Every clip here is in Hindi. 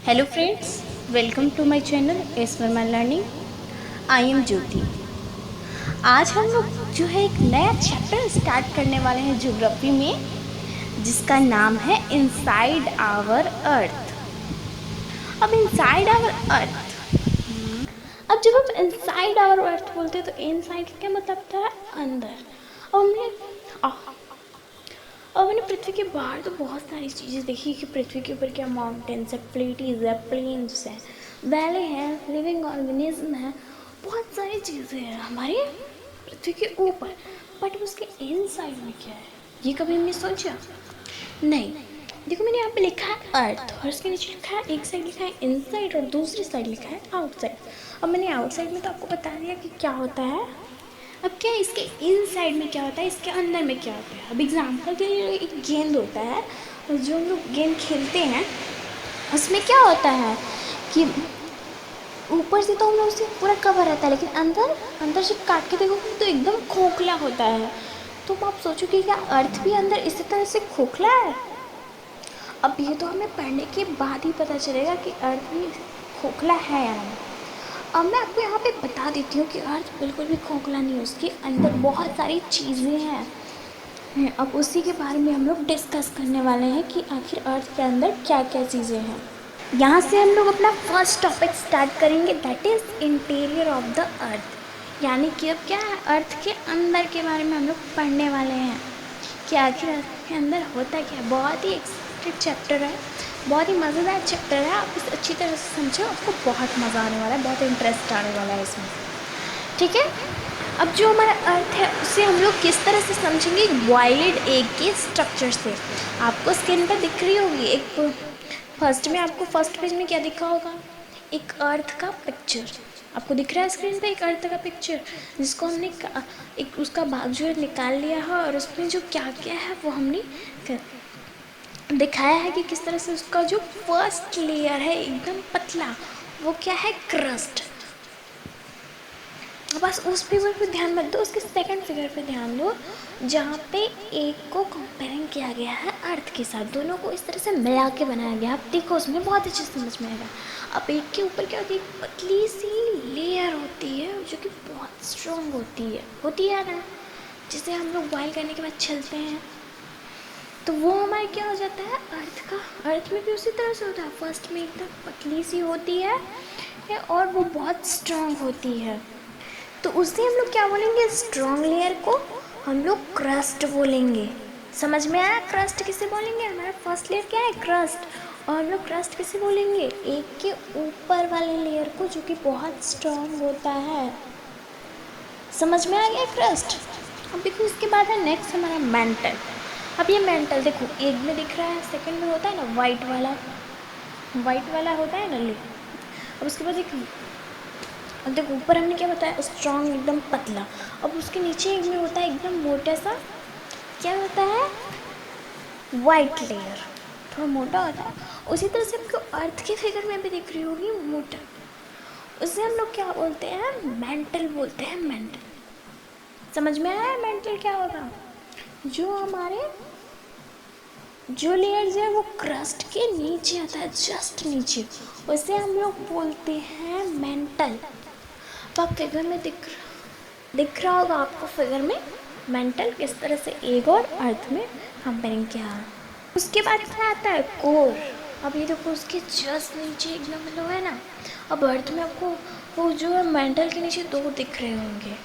Hello friends, welcome to my channel S Verma learning. I am Jyoti. आज हम लोग जो है एक नया चैप्टर स्टार्ट करने वाले हैं ज्योग्राफी में, जिसका नाम है इनसाइड आवर अर्थ। अब इनसाइड आवर अर्थ, अब जब हम इनसाइड आवर अर्थ बोलते हैं तो इनसाइड क्या मतलब होता है? अंदर। अब हमने पृथ्वी के बाहर तो बहुत सारी चीज़ें देखी कि पृथ्वी के ऊपर क्या माउंटेन्स है, प्लेटीज है, प्लेन्स है, वैले हैं, लिविंग ऑर्गेनिज्म है, बहुत सारी चीज़ें हैं हमारी पृथ्वी के ऊपर। बट उसके इनसाइड में क्या है, ये कभी हमने सोचा नहीं। देखो, मैंने यहाँ पे लिखा है अर्थ और उसके नीचे लिखा है, एक साइड लिखा है इनसाइड और दूसरी साइड लिखा है आउटसाइड। अब मैंने आउटसाइड में तो आपको बता दिया कि क्या होता है। अब क्या इसके इनसाइड में क्या होता है, इसके अंदर में क्या होता है। अब एग्जाम्पल के लिए एक गेंद होता है, और जो हम लोग गेंद खेलते हैं उसमें क्या होता है कि ऊपर से तो हम लोग उससे पूरा कवर रहता है, लेकिन अंदर से काट के देखोगे तो एकदम खोखला होता है। तो आप सोचो कि क्या अर्थ भी अंदर इसी तरह से खोखला है? अब ये तो हमें पढ़ने के बाद ही पता चलेगा कि अर्थ भी खोखला है या नहीं। अब मैं आपको यहाँ पे बता देती हूँ कि अर्थ बिल्कुल भी खोखला नहीं है, उसके अंदर बहुत सारी चीज़ें हैं। अब उसी के बारे में हम लोग डिस्कस करने वाले हैं कि आखिर अर्थ के अंदर क्या क्या चीज़ें हैं। यहाँ से हम लोग अपना फर्स्ट टॉपिक स्टार्ट करेंगे, that is interior of the earth. यानी कि अब क्या है, अर्थ के अंदर के बारे में हम लोग पढ़ने वाले हैं कि आखिर अर्थ के अंदर होता क्या है। बहुत ही एक्साइटेड चैप्टर है, बहुत ही मज़ेदार चैप्टर है। आप इसे अच्छी तरह से समझो, आपको बहुत मज़ा आने वाला है, बहुत इंटरेस्ट आने वाला है इसमें। ठीक है, अब जो हमारा अर्थ है उसे हम लोग किस तरह से समझेंगे? वायलेट एग के स्ट्रक्चर से। आपको स्क्रीन पर दिख रही होगी एक फर्स्ट में, आपको फर्स्ट पेज में क्या दिखा होगा? एक अर्थ का पिक्चर आपको दिख रहा है स्क्रीन पे, एक अर्थ का पिक्चर जिसको हमने एक उसका भाग जो है निकाल लिया है, और उसमें जो क्या क्या है वो हमने दिखाया है कि किस तरह से उसका जो फर्स्ट लेयर है एकदम पतला, वो क्या है? क्रस्ट। बस उस फिगर पे ध्यान मत दो, उसके सेकंड फिगर पे ध्यान दो, जहाँ पे एक को कंपेयरिंग किया गया है अर्थ के साथ, दोनों को इस तरह से मिला के बनाया गया। आप देखो, उसमें बहुत अच्छे समझ में आएगा। अब एक के ऊपर क्या होती है? एक पतली सी लेयर होती है जो कि बहुत स्ट्रॉन्ग होती है ना, जिसे हम लोग बॉयल करने के बाद छलते हैं, तो वो हमारे क्या हो जाता है? अर्थ का। अर्थ में भी उसी तरह से होता है, फर्स्ट में एकदम पतली सी होती है और वो बहुत स्ट्रॉन्ग होती है। तो उससे हम लोग क्या बोलेंगे? स्ट्रॉन्ग लेयर को हम लोग क्रस्ट बोलेंगे। समझ में आया? क्रस्ट किसे बोलेंगे? हमारा फर्स्ट लेयर क्या है? क्रस्ट। और हम लोग क्रस्ट किसे बोलेंगे? एक के ऊपर वाले लेयर को, जो कि बहुत स्ट्रॉन्ग होता है। समझ में आ गया क्रस्ट? अब देखो, इसके बाद है नेक्स्ट हमारा मेंटल। अब ये मेंटल देखो, एक में दिख रहा है, सेकंड में होता है ना वाइट वाला होता है ना ले। अब उसके बाद देखो, अब देखो ऊपर हमने क्या बताया? स्ट्रॉन्ग, एकदम पतला। अब उसके नीचे एक में होता है एकदम मोटा सा, क्या होता है? वाइट लेयर, थोड़ा मोटा होता है। उसी तरह से आपको अर्थ के फिगर में भी दिख रही होगी मोटा, उसे हम लोग क्या बोलते हैं? मेंटल बोलते हैं, मेंटल। समझ में आया मेंटल क्या होगा? जो हमारे जो लेयर्स है वो क्रस्ट के नीचे आता है, जस्ट नीचे, उसे हम लोग बोलते हैं मेंटल। तो आप फिगर में दिख रहा होगा आपको फिगर में मेंटल किस तरह से एग और अर्थ में कंपेयरिंग किया है। उसके बाद क्या आता है? कोर। अब ये देखो, उसके जस्ट नीचे एकदम लो है ना। अब अर्थ में आपको वो जो है मेंटल के नीचे दो दिख रहे होंगे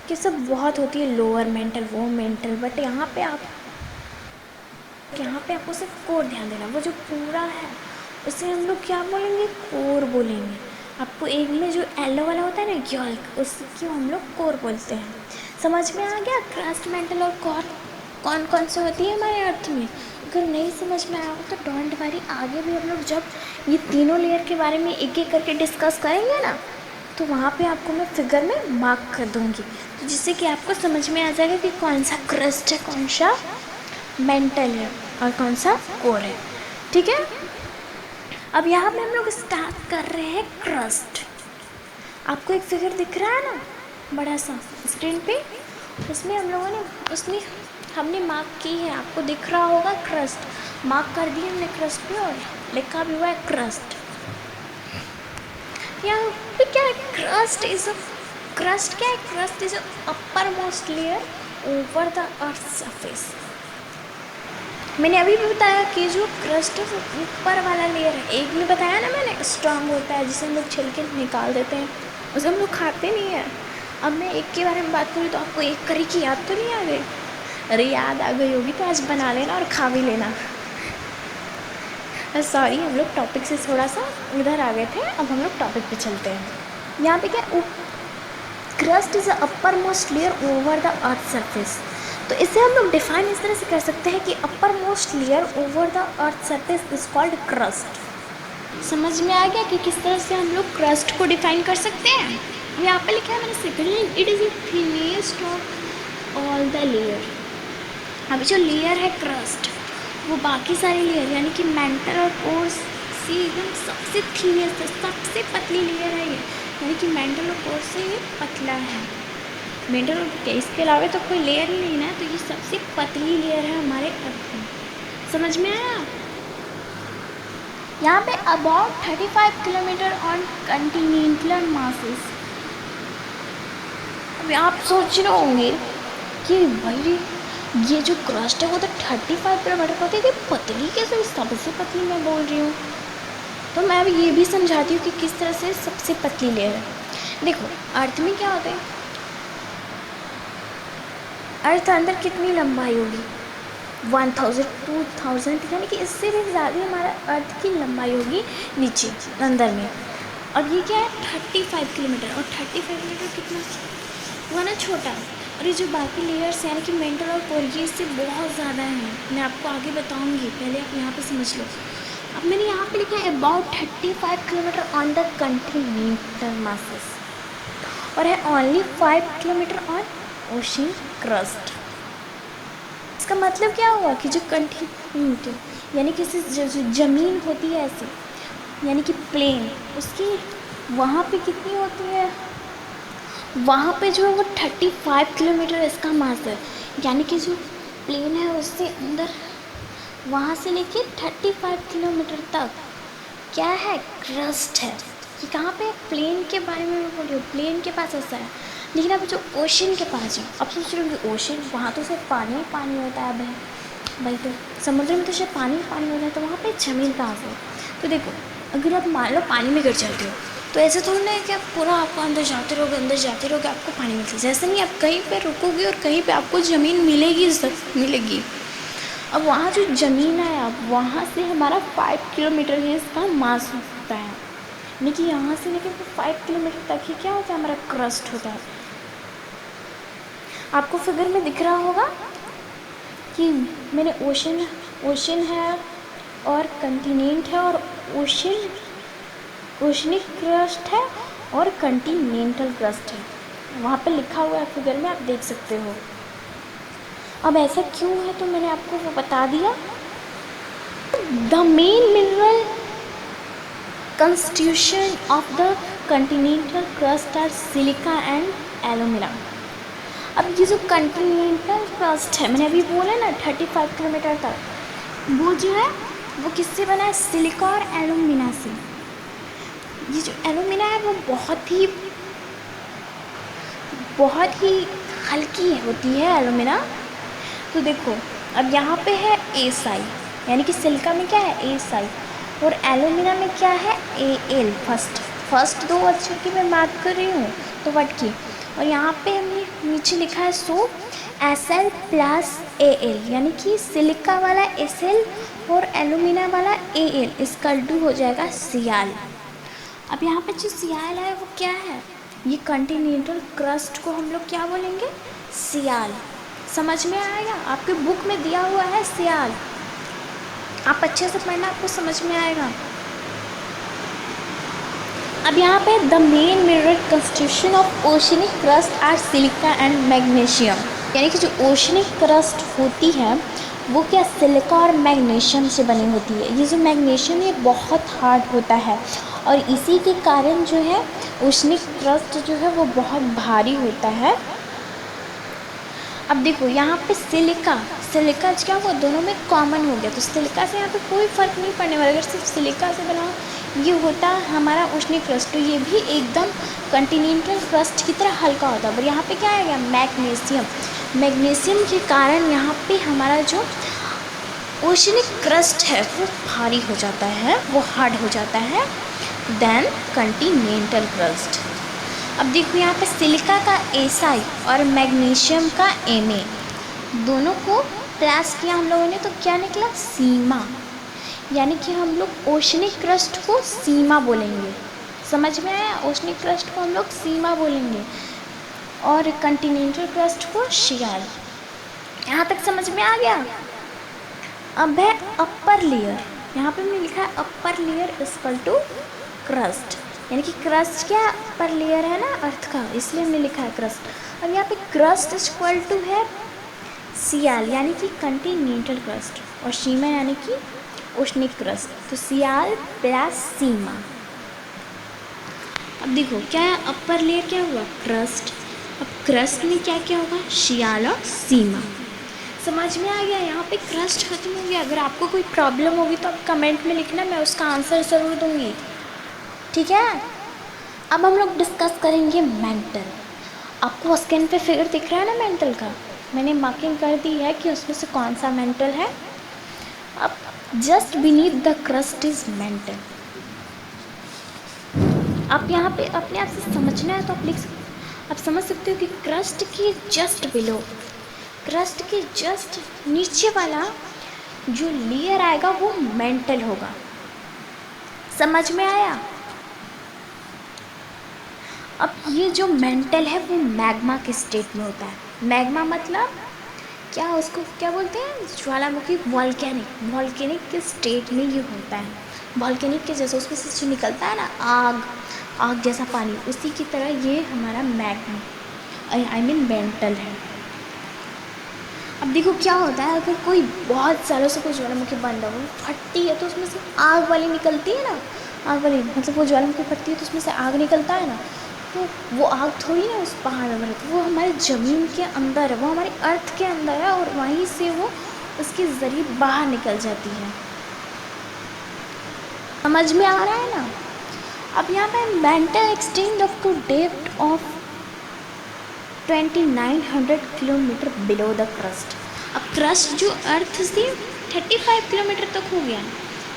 कि सब बहुत होती है, लोअर मेंटल, वो मेंटल, बट यहाँ पे आपको सिर्फ कोर ध्यान देना। वो जो पूरा है उसे हम लोग क्या बोलेंगे? कोर बोलेंगे। आपको एक में जो येलो वाला होता है ना, यॉल्क, उसको हम लोग कोर बोलते हैं। समझ में आ गया? क्रस्ट, मेंटल और कोर कौन कौन से होती है हमारे अर्थ में? अगर नहीं समझ में आया हो तो डोंट वरी, आगे भी हम लोग जब ये तीनों लेयर के बारे में एक एक करके डिस्कस करेंगे ना, तो वहाँ पे आपको मैं फिगर में मार्क कर दूँगी, तो जिससे कि आपको समझ में आ जाएगा कि कौन सा क्रस्ट है, कौन सा मेंटल है और कौन सा कोर है। ठीक है, अब यहाँ पे हम लोग स्टार्ट कर रहे हैं क्रस्ट। आपको एक फिगर दिख रहा है ना बड़ा सा स्क्रीन पे, उसमें हम लोगों ने उसमें हमने मार्क की है, आपको दिख रहा होगा क्रस्ट, मार्क कर दिया हमने क्रस्ट पे और लिखा भी हुआ है क्रस्ट। यहाँ पे क्या है, क्रस्ट इज अ, क्रस्ट क्या है, crust is upper most layer over the earth surface. मैंने अभी भी बताया कि जो क्रस्ट है वो ऊपर वाला लेयर है। एक में बताया ना मैंने, स्ट्रांग होता है जिसे हम लोग छिलके निकाल देते हैं, उसे हम लोग खाते नहीं है। अब मैं एक के बारे में बात करूँ तो आपको एक करी की याद तो नहीं आ गई? अरे याद आ गई होगी तो आज बना लेना और खा भी लेना। सॉरी, हम लोग टॉपिक से थोड़ा सा उधर आ गए थे, अब हम लोग टॉपिक पे चलते हैं। यहाँ पे क्या, crust is a upper most layer over the earth surface. तो इसे हम लोग डिफाइन इस तरह से कर सकते हैं कि upper most layer over the earth surface is called crust. समझ में आ गया कि किस तरह से हम लोग क्रस्ट को डिफाइन कर सकते हैं? यहाँ पे लिखा है मैंने second, it is the thinnest of all the layer. अभी जो लेयर है क्रस्ट, वो बाकी सारी लेयर यानी कि मेंटल और कोर्स से एकदम सबसे थिनेस्ट, सबसे पतली लेयर है ये, यानी कि मेंटल और कोर्स से ये पतला है। मेंटल और इसके अलावा तो कोई लेयर ही नहीं ना, तो ये सबसे पतली लेयर है हमारे अर्थ में। समझ में आया? यहाँ पे about 35 kilometre on continental masses. अब आप सोच रहे होंगे कि भाई ये जो क्रस्ट है वो तो 35 किलोमीटर का होती है, पतली कैसे, सबसे पतली मैं बोल रही हूँ। तो मैं अब ये भी समझाती हूँ कि किस तरह से सबसे पतली लेयर है। देखो अर्थ में क्या होता है, अर्थ अंदर कितनी लंबाई होगी, 1000 2000, यानी कि इससे भी ज़्यादा हमारा अर्थ की लंबाई होगी नीचे अंदर में। और ये क्या है 35 किलोमीटर, और 35 किलोमीटर कितना हुआ ना, छोटा। और ये जो बाकी लेयर्स यानी कि मेंटल और कोर, ये इससे बहुत ज़्यादा हैं, मैं आपको आगे बताऊंगी, पहले आप यहाँ पे समझ लो। अब मैंने यहाँ पे लिखा है about 35 kilometre on the continental masses, और है only 5 kilometre on ocean crust. इसका मतलब क्या हुआ कि जो कॉन्टिनेंट यानी कि जो ज़मीन होती है ऐसी, यानी कि प्लेन, उसकी वहाँ पे कितनी होती है, वहाँ पे जो है वो 35 किलोमीटर इसका मास है। यानी कि जो प्लेन है उससे अंदर वहाँ से लेके 35 किलोमीटर तक क्या है, क्रस्ट है। कि कहाँ पे, प्लेन के बारे में मैं बोल रही हूँ, प्लेन के पास ऐसा है। लेकिन अब जो ओशन के पास है, अब सोच रहे हो ओशन, वहाँ तो सिर्फ पानी ही पानी होता है। अब भाई तो समुद्र में तो सिर्फ पानी ही पानी होता है, तो वहाँ पे ज़मीन कहाँ से? तो देखो अगर आप मान लो पानी में गिर जाते हो, तो ऐसे थोड़ा ना है कि आप पूरा आपको अंदर जाते रहोगे, अंदर जाते रहोगे, आपको पानी मिलता है। जैसे नहीं, आप कहीं पे रुकोगे और कहीं पे आपको ज़मीन मिलेगी, मिलेगी। अब वहाँ जो ज़मीन है, अब वहाँ से हमारा 5 किलोमीटर ही इसका मास होता है, यानी कि यहाँ से लेकर 5 किलोमीटर तक ही क्या होता है, हमारा क्रस्ट होता है। आपको फिगर में दिख रहा होगा कि मैंने ओशन है और कंटिनेंट है, और ओशनिक क्रस्ट है और कंटिनेंटल क्रस्ट है, वहाँ पे लिखा हुआ है फिगर में, आप देख सकते हो। अब ऐसा क्यों है तो मैंने आपको वो बता दिया। The main mineral constitution of the continental crust are silica and alumina. अब ये जो कंटिनेंटल क्रस्ट है, मैंने अभी बोला ना 35 किलोमीटर तक, वो जो है वो किससे बना है, सिलिका और एल्यूमिना से। ये जो एल्यूमिना है वो बहुत ही हल्की होती है एल्यूमिना। तो देखो अब यहाँ पे है एसाई, यानी कि सिलिका में क्या है एसाई, और एल्यूमिना में क्या है एल। फर्स्ट दो अक्षर की मैं बात कर रही हूँ तो वर्ड की। और यहाँ पे हमने नीचे लिखा है सो Sl प्लस Al, यानी कि सिलिका वाला Sl और एल्यूमिना वाला Al, इसका डू हो जाएगा सियाल। अब यहाँ पे जो सियाल है वो क्या है, ये कंटिनेंटल क्रस्ट को हम लोग क्या बोलेंगे, सियाल। समझ में आएगा? आपके बुक में दिया हुआ है सियाल, आप अच्छे से पढ़ना, आपको समझ में आएगा। अब यहाँ पे the main mineral constitution of oceanic crust are silica and magnesium, यानी कि जो ओशनिक क्रस्ट होती है वो क्या, सिलिका और मैग्नीशियम से बनी होती है। ये जो मैग्नीशियम ये बहुत हार्ड होता है, और इसी के कारण जो है ओशनिक क्रस्ट जो है वो बहुत भारी होता है। अब देखो यहाँ पे सिलिका, सिलिका क्या हुआ, दोनों में कॉमन हो गया, तो सिलिका से यहाँ पे कोई फ़र्क नहीं पड़ने वाला। अगर सिर्फ सिलिका से बना ये होता हमारा ओशनिक क्रस्ट, तो ये भी एकदम कॉन्टिनेंटल क्रस्ट की तरह हल्का होता। पर यहाँ पे क्या आ गया, मैग्नीशियम, मैग्नीशियम के कारण यहाँ पे हमारा जो ओशनिक क्रस्ट है वो भारी हो जाता है, वो हार्ड हो जाता है देन कॉन्टिनेंटल क्रस्ट। अब देखो यहाँ पे सिलिका का एसआई और मैग्नीशियम का एमए दोनों को प्लस किया हम लोगों ने, तो क्या निकला, सीमा। यानी कि हम लोग ओशनिक क्रस्ट को सीमा बोलेंगे। समझ में आया, ओशनिक क्रस्ट को हम लोग सीमा बोलेंगे और कॉन्टिनेंटल क्रस्ट को शियाल। यहाँ तक समझ में आ गया। अब है अपर लेयर, यहाँ पे मैंने लिखा है upper layer equal to crust, यानी कि क्रस्ट क्या अपर लेयर है ना अर्थ का, इसलिए हमने लिखा है क्रस्ट। अब यहाँ पे क्रस्ट इक्वल टू है सियाल, यानी कि कॉन्टिनेंटल क्रस्ट, और सीमा यानी कि ओशनिक क्रस्ट, तो सियाल प्लस सीमा। अब देखो क्या है, अपर लेयर क्या हुआ, क्रस्ट। अब क्रस्ट में क्या क्या होगा, सियाल और सीमा। समझ में आ गया, यहाँ पे क्रस्ट खत्म हो गया। अगर आपको कोई प्रॉब्लम होगी तो आप कमेंट में लिखना, मैं उसका आंसर ज़रूर दूँगी, ठीक है। अब हम लोग डिस्कस करेंगे मेंटल। आपको स्क्रीन पे फिगर दिख रहा है ना मेंटल का, मैंने मार्किंग कर दी है कि उसमें से कौन सा मेंटल है। अब just beneath the crust is mental. आप यहाँ पे अपने आप से समझना है तो आप समझ सकते हो कि क्रस्ट के जस्ट बिलो, क्रस्ट के जस्ट नीचे वाला जो लेयर आएगा वो मेंटल होगा। समझ में आया। अब ये जो मेंटल है वो मैग्मा के स्टेट में होता है। मैग्मा मतलब क्या, उसको क्या बोलते हैं, ज्वालामुखी, वॉल्केनिक के स्टेट में ये होता है। वॉल्केनिक के जैसे उसमें से जो निकलता है ना आग जैसा पानी, उसी की तरह ये हमारा मैग्मा आई मीन मेंटल है। अब देखो क्या होता है, अगर कोई बहुत सालों से कोई ज्वालामुखी बन रहा है, वो फटती है तो उसमें से आग वाली निकलती है ना, आग वाली मतलब वो ज्वालामुखी फटती है तो उसमें से आग निकलता है ना, तो वो आग थोड़ी ना उस पहाड़ में रहती है, वो हमारे ज़मीन के अंदर है, वो हमारी अर्थ के अंदर है, और वहीं से वो उसके ज़रिए बाहर निकल जाती है। समझ में आ रहा है ना। अब यहाँ पे mantle extend up to depth of 2900 kilometre below the crust. अब क्रस्ट जो अर्थ से 35 किलोमीटर तक हो गया,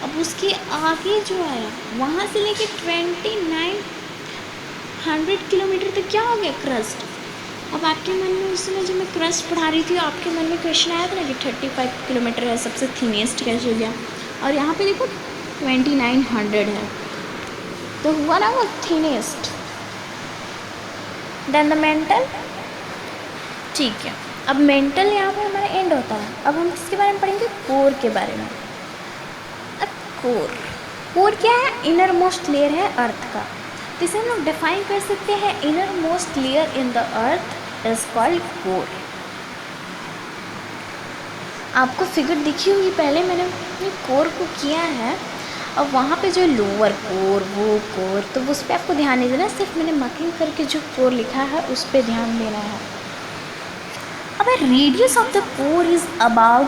अब उसके आगे जो आया वहाँ से लेके 2900 किलोमीटर तक क्या हो गया, क्रस्ट। अब आपके मन में उस समय जब मैं क्रस्ट पढ़ा रही थी, आपके मन में क्वेश्चन आया था ना कि 35 किलोमीटर है, सबसे थिनेस्ट कैसे हो गया, और यहाँ पे देखो 2900 है, तो हुआ ना वो थिनेस्ट। देन द मेंटल, ठीक है। अब मेंटल यहाँ पे हमारा एंड होता है। अब हम किसके बारे में पढ़ेंगे, कोर के बारे में। अब कोर क्या है, इनर मोस्ट लेयर है अर्थ का, तो इसे हम लोग डिफाइन कर सकते हैं, inner most layer in the earth is called core. आपको फिगर दिखी होगी, पहले मैंने अपनी कोर को किया है, अब वहाँ पे जो लोअर कोर, वो कोर, तो उस पर आपको ध्यान नहीं देना, सिर्फ मैंने मार्किंग करके जो कोर लिखा है उस पर ध्यान देना है। अब radius of the core is about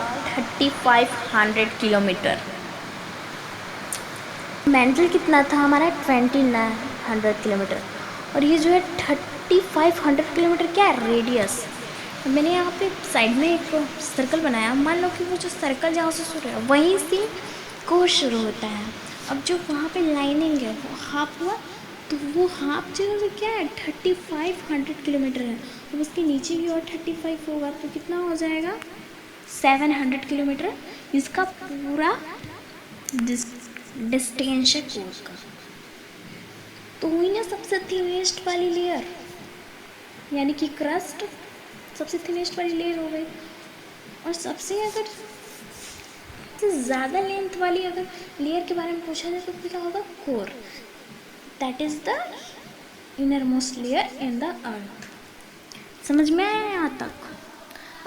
3500 kilometre. Mental कितना था हमारा, 2900 किलोमीटर, और ये जो है 3500 किलोमीटर क्या है, रेडियस। मैंने यहाँ पे साइड में एक सर्कल बनाया, मान लो कि वो जो सर्कल जहाँ से शुरू है वहीं से कोर शुरू होता है। अब जो वहाँ पे लाइनिंग है वो हाफ हुआ, तो वो हाफ जगह से क्या है 3500 किलोमीटर है, तो उसके नीचे भी और 35 होगा, तो कितना हो जाएगा 700 किलोमीटर। इसका पूरा डिस्टेंस है कोर का। तो हुई ना सबसे थिनेस्ट वाली लेयर, यानी कि क्रस्ट सबसे थिनेस्ट वाली लेयर हो गई, और सबसे अगर ज़्यादा लेंथ वाली अगर लेयर के बारे में पूछा जाए तो क्या होगा, core. That is the inner most layer in the earth. समझ में आया यहाँ तक।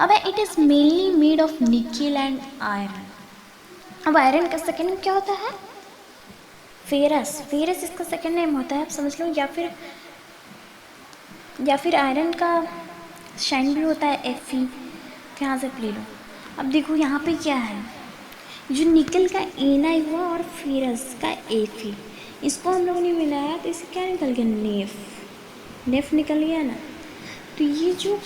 अब it is mainly made of nickel and iron. अब आयरन का सेकेंड नेम क्या होता है, फेरस। फेरस इसका सेकेंड नेम होता है, आप समझ लो, या फिर आयरन का शाइन भी होता है Fe, इसको यहाँ से ले लो। अब देखो यहाँ पे क्या है, जो निकल का एना हुआ और फेरस का एफी, इसको हम लोगों ने मिलाया तो इससे क्या निकल गया, नेफ निकल गया ना। तो ये जो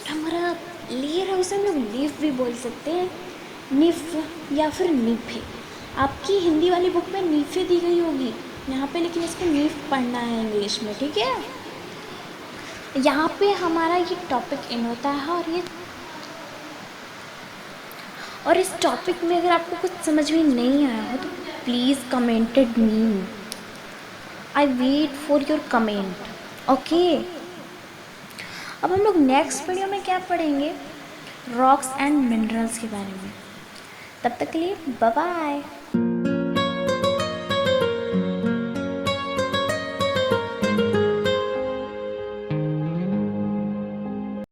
हमारा लेयर है उसे हम लोग लीफ भी बोल सकते हैं, निफ या फिर नीफे। आपकी हिंदी वाली बुक में नीफे दी गई होगी यहाँ पे, लेकिन इसको नीफ पढ़ना है इंग्लिश में, ठीक है। यहाँ पे हमारा ये टॉपिक इन होता है। और इस टॉपिक में अगर आपको कुछ समझ में नहीं आया हो तो please commented me, I wait for your comment, okay. अब हम लोग नेक्स्ट वीडियो में क्या पढ़ेंगे, रॉक्स एंड मिनरल्स के बारे में। तब तक के लिए बाय बाय।